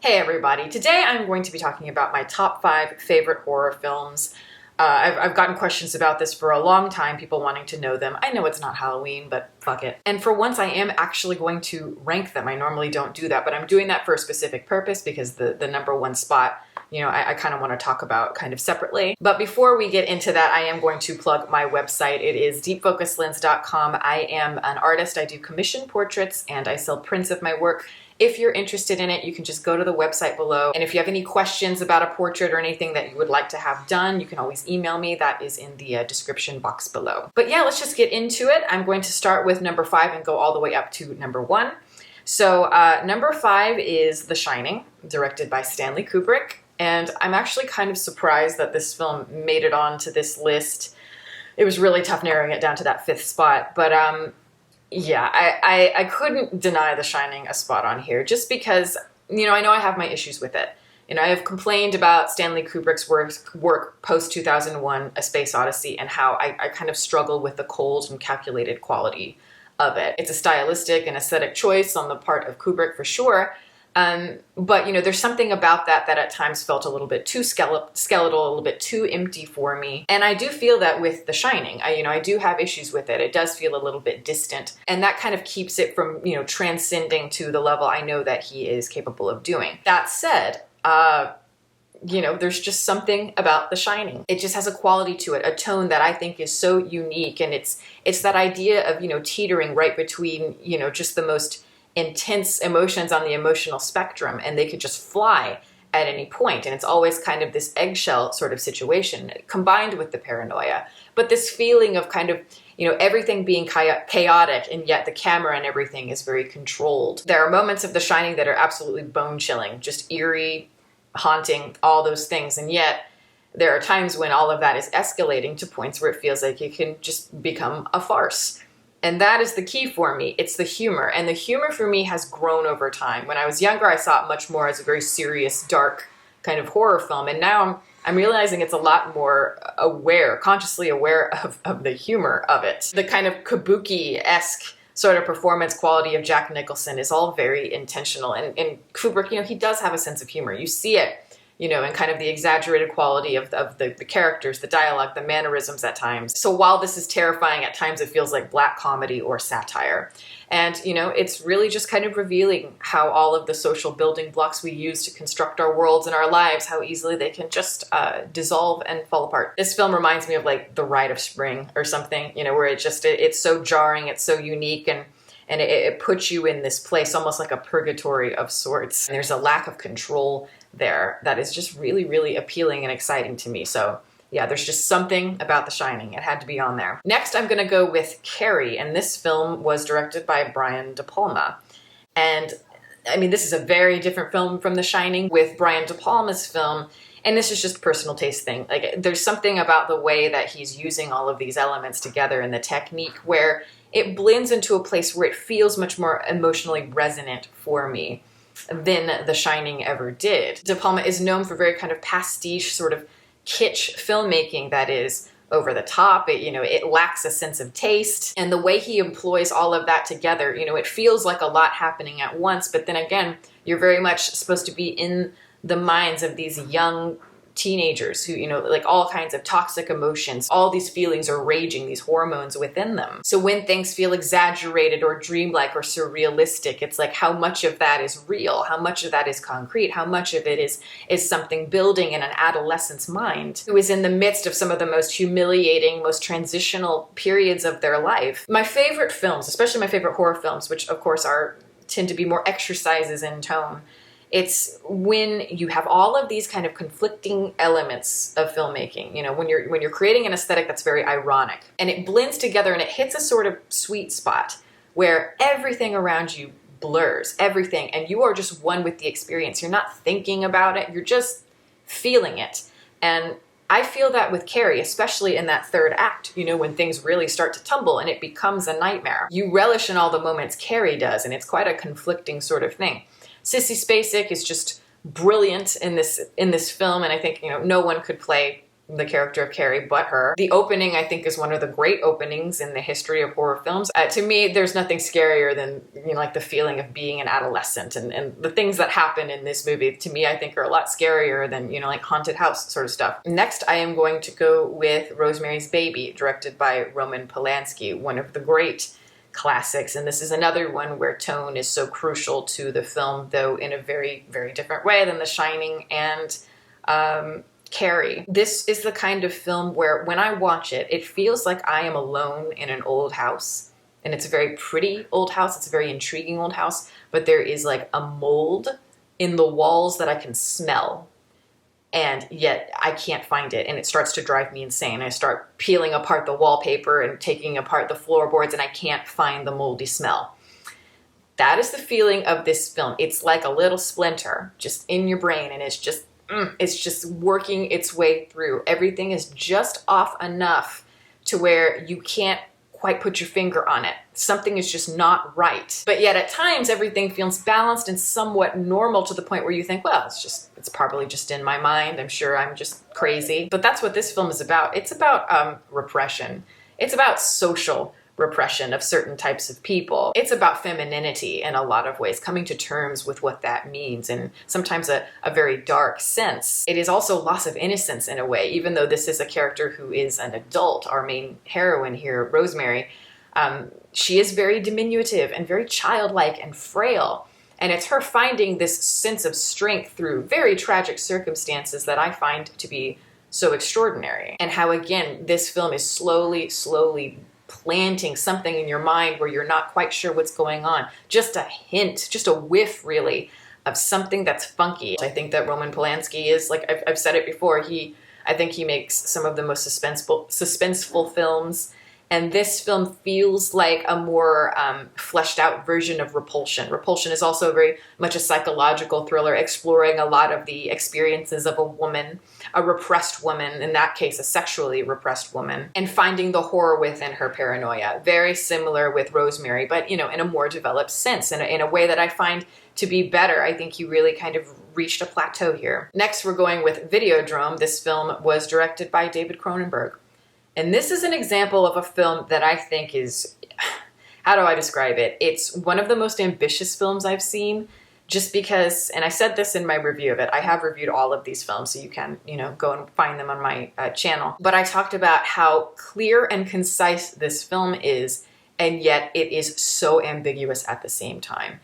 Hey everybody, today I'm going to be talking about my top 5 favorite horror films. I've gotten questions about this for a long time, people wanting to know them. I know it's not Halloween, but fuck it. And for once I am actually going to rank them. I normally don't do that, but I'm doing that for a specific purpose because the number one spot, I kind of want to talk about kind of separately. But before we get into that, I am going to plug my website. It is deepfocuslens.com. I am an artist. I do commission portraits and I sell prints of my work. If you're interested in it, you can just go to the website below. And if you have any questions about a portrait or anything that you would like to have done, you can always email me. That is in the description box below. But yeah, let's just get into it. I'm going to start with number 5 and go all the way up to number 1. So number 5 is The Shining, directed by Stanley Kubrick. And I'm actually kind of surprised that this film made it onto this list. It was really tough narrowing it down to that 5th spot. But yeah, I couldn't deny The Shining a spot on here just because, I know I have my issues with it. I have complained about Stanley Kubrick's work post-2001, A Space Odyssey, and how I kind of struggle with the cold and calculated quality of it. It's a stylistic and aesthetic choice on the part of Kubrick for sure, but there's something about that at times felt a little bit too skeletal, a little bit too empty for me. And I do feel that with The Shining. I do have issues with it. It does feel a little bit distant, and that kind of keeps it from, transcending to the level I know that he is capable of doing. That said, there's just something about The Shining. It just has a quality to it, a tone that I think is so unique, and it's that idea of, teetering right between, just the most intense emotions on the emotional spectrum, and they could just fly at any point. And it's always kind of this eggshell sort of situation combined with the paranoia, but this feeling of kind of, everything being chaotic, and yet the camera and everything is very controlled. There are moments of The Shining that are absolutely bone-chilling, just eerie, haunting, all those things, and yet there are times when all of that is escalating to points where it feels like it can just become a farce. And that is the key for me. It's the humor. And the humor for me has grown over time. When I was younger, I saw it much more as a very serious, dark kind of horror film. And now I'm realizing it's a lot more consciously aware of the humor of it. The kind of kabuki-esque sort of performance quality of Jack Nicholson is all very intentional. And Kubrick, he does have a sense of humor. You see it, and kind of the exaggerated quality of the characters, the dialogue, the mannerisms at times. So while this is terrifying, at times it feels like black comedy or satire. And, it's really just kind of revealing how all of the social building blocks we use to construct our worlds and our lives, how easily they can just dissolve and fall apart. This film reminds me of like The Rite of Spring or something, where it's so jarring, it's so unique, and it puts you in this place almost like a purgatory of sorts. And there's a lack of control there that is just really, really appealing and exciting to me. So yeah, there's just something about The Shining. It had to be on there. Next, I'm gonna go with Carrie, and this film was directed by Brian De Palma. And I mean, this is a very different film from The Shining. With Brian De Palma's film, and this is just a personal taste thing, like there's something about the way that he's using all of these elements together and the technique where it blends into a place where it feels much more emotionally resonant for me than The Shining ever did. De Palma is known for very kind of pastiche, sort of kitsch filmmaking that is over the top. It lacks a sense of taste. And the way he employs all of that together, it feels like a lot happening at once. But then again, you're very much supposed to be in the minds of these young teenagers who, like all kinds of toxic emotions, all these feelings are raging, these hormones within them. So when things feel exaggerated or dreamlike or surrealistic, it's like how much of that is real, how much of that is concrete, how much of it is something building in an adolescent's mind who is in the midst of some of the most humiliating, most transitional periods of their life. My favorite films, especially my favorite horror films, which of course tend to be more exercises in tone, it's when you have all of these kind of conflicting elements of filmmaking, when you're creating an aesthetic that's very ironic, and it blends together and it hits a sort of sweet spot where everything around you blurs, everything, and you are just one with the experience. You're not thinking about it, you're just feeling it. And I feel that with Carrie, especially in that 3rd act, when things really start to tumble and it becomes a nightmare. You relish in all the moments Carrie does, and it's quite a conflicting sort of thing. Sissy Spacek is just brilliant in this film, and I think no one could play the character of Carrie, but her. The opening, I think, is one of the great openings in the history of horror films. To me, there's nothing scarier than, you know, like the feeling of being an adolescent, and the things that happen in this movie, to me, I think are a lot scarier than, you know, like haunted house sort of stuff. Next, I am going to go with Rosemary's Baby, directed by Roman Polanski, one of the great classics. And this is another one where tone is so crucial to the film, though in a very, very different way than The Shining and Carrie. This is the kind of film where when I watch it, it feels like I am alone in an old house. And it's a very pretty old house. It's a very intriguing old house, but there is like a mold in the walls that I can smell. And yet I can't find it, and it starts to drive me insane. I start peeling apart the wallpaper and taking apart the floorboards, and I can't find the moldy smell. That is the feeling of this film. It's like a little splinter just in your brain, and it's just working its way through. Everything is just off enough to where you can't quite put your finger on it. Something is just not right. But yet at times everything feels balanced and somewhat normal to the point where you think, well, it's probably just in my mind. I'm sure I'm just crazy. But that's what this film is about. It's about repression. It's about social repression of certain types of people. It's about femininity in a lot of ways, coming to terms with what that means, and sometimes a very dark sense. It is also loss of innocence in a way, even though this is a character who is an adult. Our main heroine here, Rosemary, she is very diminutive and very childlike and frail. And it's her finding this sense of strength through very tragic circumstances that I find to be so extraordinary. And how, again, this film is slowly planting something in your mind where you're not quite sure what's going on. Just a hint, just a whiff, really, of something that's funky. I think that Roman Polanski is, like I've said it before, I think he makes some of the most suspenseful films. And this film feels like a more fleshed out version of Repulsion. Repulsion is also very much a psychological thriller, exploring a lot of the experiences of a woman, a repressed woman, in that case, a sexually repressed woman, and finding the horror within her paranoia. Very similar with Rosemary, but, you know, in a more developed sense, in a way that I find to be better. I think you really kind of reached a plateau here. Next, we're going with Videodrome. This film was directed by David Cronenberg. And this is an example of a film that I think is, how do I describe it? It's one of the most ambitious films I've seen, just because, and I said this in my review of it, I have reviewed all of these films, so you can, you know, go and find them on my channel. But I talked about how clear and concise this film is, and yet it is so ambiguous at the same time.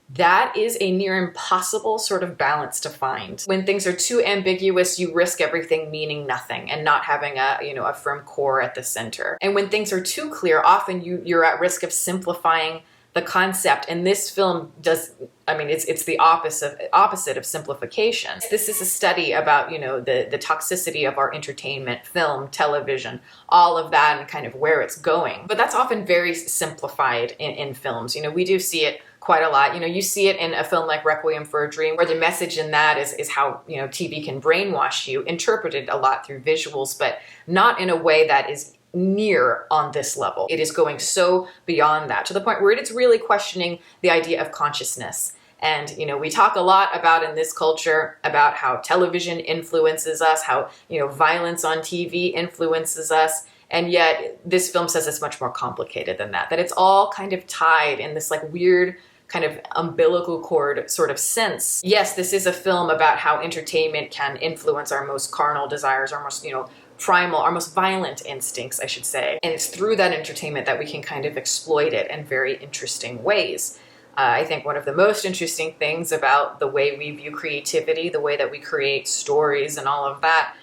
That is a near impossible sort of balance to find. When things are too ambiguous, you risk everything meaning nothing and not having a firm core at the center. And when things are too clear, often you're at risk of simplifying the concept. And this film does, it's the opposite of simplification. This is a study about, you know, the toxicity of our entertainment, film, television, all of that, and kind of where it's going. But that's often very simplified in films. You know, we do see it quite a lot. You know, you see it in a film like Requiem for a Dream, where the message in that is how, you know, TV can brainwash you, interpreted a lot through visuals, but not in a way that is near on this level. It is going so beyond that, to the point where it's really questioning the idea of consciousness. And, you know, we talk a lot about in this culture about how television influences us, how, you know, violence on TV influences us. And yet this film says it's much more complicated than that, that it's all kind of tied in this like weird kind of umbilical cord sort of sense. Yes, this is a film about how entertainment can influence our most carnal desires, our most, you know, primal, our most violent instincts, I should say. And it's through that entertainment that we can kind of exploit it in very interesting ways. I think one of the most interesting things about the way we view creativity, the way that we create stories and all of that,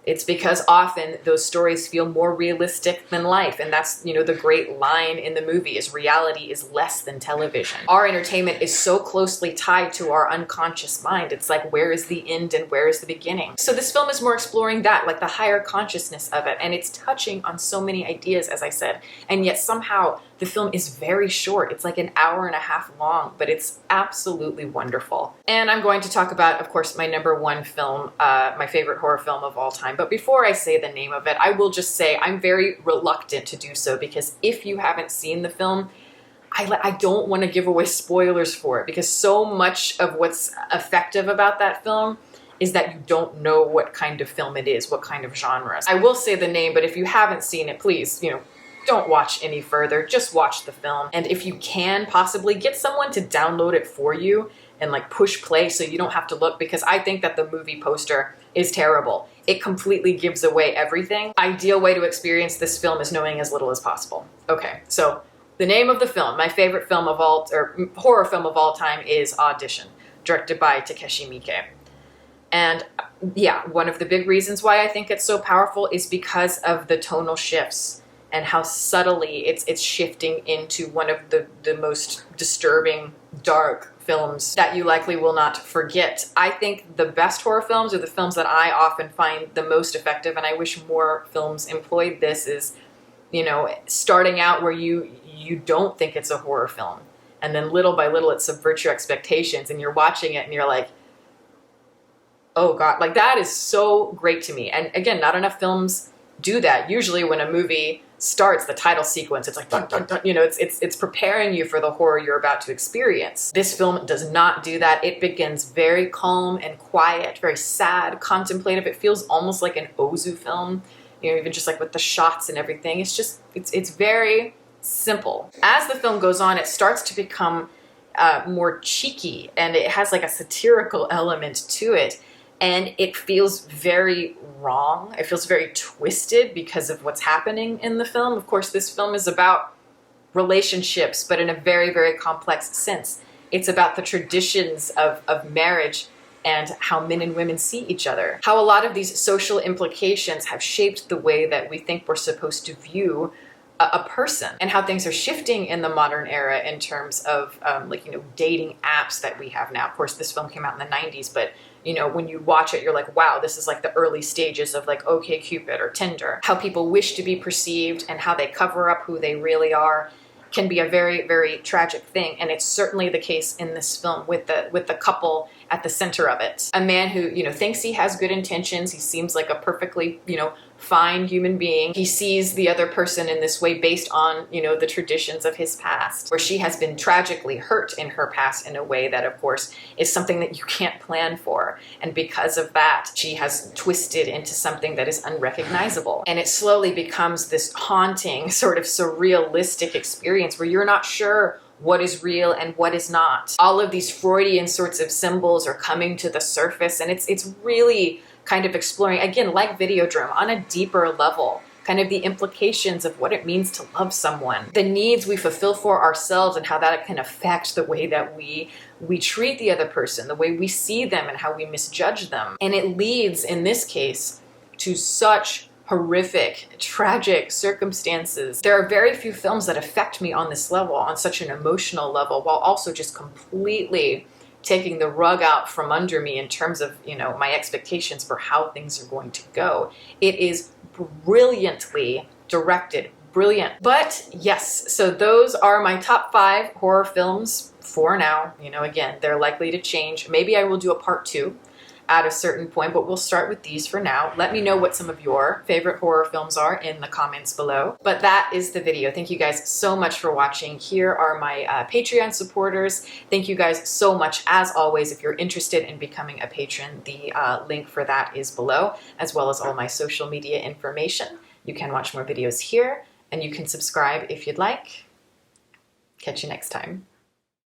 it's because often those stories feel more realistic than life. And that's, you know, the great line in the movie is reality is less than television. Our entertainment is so closely tied to our unconscious mind. It's like, where is the end and where is the beginning? So this film is more exploring that, like the higher consciousness of it. And it's touching on so many ideas, as I said. And yet somehow the film is very short. It's like an hour and a half long, but it's absolutely wonderful. And I'm going to talk about, of course, my number one film, my favorite horror film of all time. But before I say the name of it, I will just say I'm very reluctant to do so, because if you haven't seen the film, I don't want to give away spoilers for it, because so much of what's effective about that film is that you don't know what kind of film it is, what kind of genre. I will say the name, but if you haven't seen it, please, don't watch any further. Just watch the film. And if you can possibly get someone to download it for you and like push play so you don't have to look, because I think that the movie poster is terrible. It completely gives away everything. Ideal way to experience this film is knowing as little as possible. Okay, so the name of the film, my favorite film of all, or horror film of all time, is Audition, directed by Takeshi Miike. And yeah, one of the big reasons why I think it's so powerful is because of the tonal shifts and how subtly it's shifting into one of the most disturbing, dark films that you likely will not forget. I think the best horror films are the films that I often find the most effective, and I wish more films employed this, is, starting out where you don't think it's a horror film, and then little by little it subverts your expectations, and you're watching it and you're like, oh God, like that is so great to me. And again, not enough films do that. Usually when a movie starts, the title sequence, it's like dun, dun, dun, it's preparing you for the horror you're about to experience. This film does not do that. It begins very calm and quiet, very sad, contemplative. It feels almost like an Ozu film, even just like with the shots and everything. It's very simple. As the film goes on, it starts to become more cheeky, and it has like a satirical element to it. And it feels very wrong. It feels very twisted because of what's happening in the film. Of course, this film is about relationships, but in a very, very complex sense. It's about the traditions of marriage and how men and women see each other. How a lot of these social implications have shaped the way that we think we're supposed to view a person, and how things are shifting in the modern era in terms of dating apps that we have now. Of course, this film came out in the 90s, but when you watch it, you're like, wow, this is like the early stages of like OkCupid or Tinder. How people wish to be perceived and how they cover up who they really are can be a very, very tragic thing. And it's certainly the case in this film with the couple at the center of it. A man who, thinks he has good intentions. He seems like a perfectly, fine human being. He sees the other person in this way based on, the traditions of his past, where she has been tragically hurt in her past in a way that, of course, is something that you can't plan for. And because of that, she has twisted into something that is unrecognizable. And it slowly becomes this haunting, sort of surrealistic experience where you're not sure what is real and what is not. All of these Freudian sorts of symbols are coming to the surface, and it's really kind of exploring, again, like Videodrome, on a deeper level, kind of the implications of what it means to love someone, the needs we fulfill for ourselves, and how that can affect the way that we treat the other person, the way we see them, and how we misjudge them. And it leads, in this case, to such horrific, tragic circumstances. There are very few films that affect me on this level, on such an emotional level, while also just completely taking the rug out from under me in terms of, my expectations for how things are going to go. It is brilliantly directed, brilliant. But yes, so those are my top 5 horror films for now. Again, they're likely to change. Maybe I will do a part 2 at a certain point, but we'll start with these for now. Let me know what some of your favorite horror films are in the comments below. But that is the video. Thank you guys so much for watching. Here are my Patreon supporters. Thank you guys so much. As always, if you're interested in becoming a patron, the link for that is below, as well as all my social media information. You can watch more videos here, and you can subscribe if you'd like. Catch you next time.